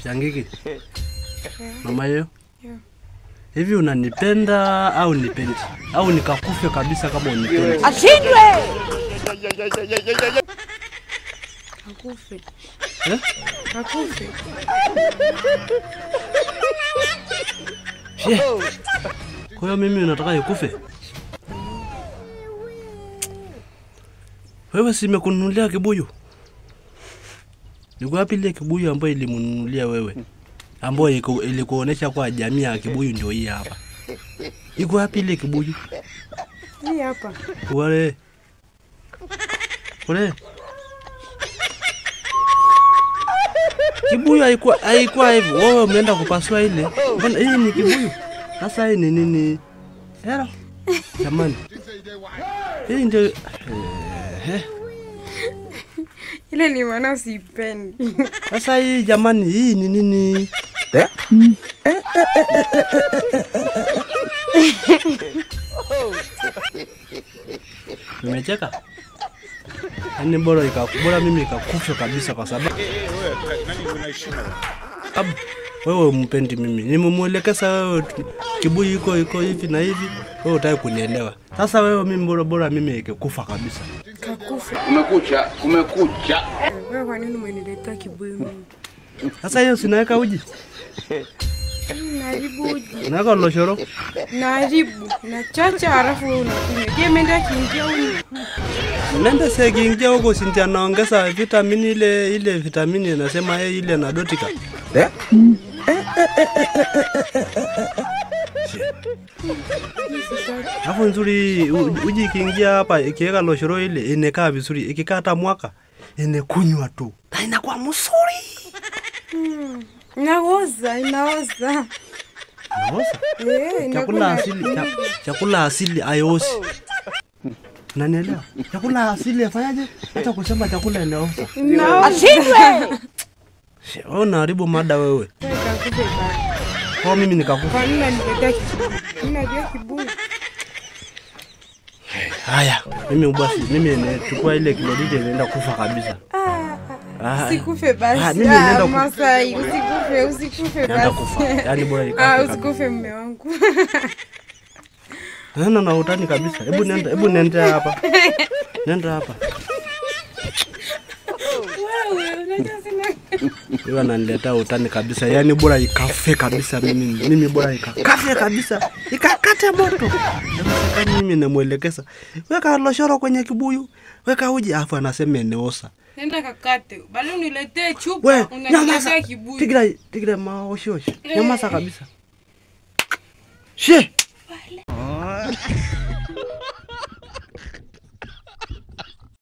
Shangiki. Mama yo. Hivi unanipenda au nipendi? Au nikakufe kabisa kama unipendi? Ashindwe. Akufe. Eh? Akufe. Kwa hiyo mimi unataka nikufe? Wewe si nimekununulia kibuyu? Niko wapi ile kibuyu ambayo ilimununulia wewe? Ambayo ilikuonesha kwa jamii ya kibuyu ndio hii hapa. Iko wapi ile kibuyu? Hii hapa. Wale. Kibuyu haikuwa hivyo. Wewe umeenda kupasua ile. Mbona hii ni kibuyu? Sasa hii ni nini? Hero. Jamani. Hii ndio Ile ni maana usipendi. Sasa hii jamani, hii ni nini? Umecheka? Yaani bora mimi nikakufa kabisa kwa sababu wewe umpendi mimi. Nimemuelekeza wewe kibuyu iko hivi na hivi, wewe utaki kunielewa. Sasa wewe mimi bora mimi nikikufa kabisa. Kakufa. Kumekucha. Wewe kwa nini umeniletea kibuyu mimi? Sasa hiyo sinaweka uji? Naribu uji. Naweka loshoro? Naribu. Na chacha halafu unakunywa. Je, menda kiingia huko? Nenda sekiingia huko Sintia naongeza vitamini ile vitamini nasema ile na dotika. Hapo nzuri uji ikiingia hapa ikiweka loshoro ile inekaa vizuri, ikikaa hata mwaka inekunywa tu. Na inakuwa mzuri. Inaoza. Inaoza? Inakuwa Chakula asili haiozi. Unanielewa? Chakula asili afanyaje? Hata kusema chakula inaoza. Ashindwe. Wewe unaharibu mada wewe. Kakufe basi. Kwa mimi nikakufa. Kwa nini unaniletea kibuyu? Unajua kibuyu. Haya, mimi nachukua ile kilodite naenda kufa kabisa. Usikufe basi. Mimi naenda Masai, usikufe naenda basi. kufa. Yaani bora ikafe. Usikufe mume wangu. Na utani kabisa. Hebu nenda hapa. Nenda hapa. Wewe unajua sina. Wewe unaniletea utani kabisa. Yaani bora ikafe kabisa mimi bora ikafe kabisa. Ikakata moto. Sasa mimi namuelekeza. Weka loshoro kwenye kibuyu. Weka uji afu anasema eneosa. Nenda kakate. Bali uniletee chupa, unaniletea kibuyu. Tigre maoshoshi. Nyamaza kabisa. She.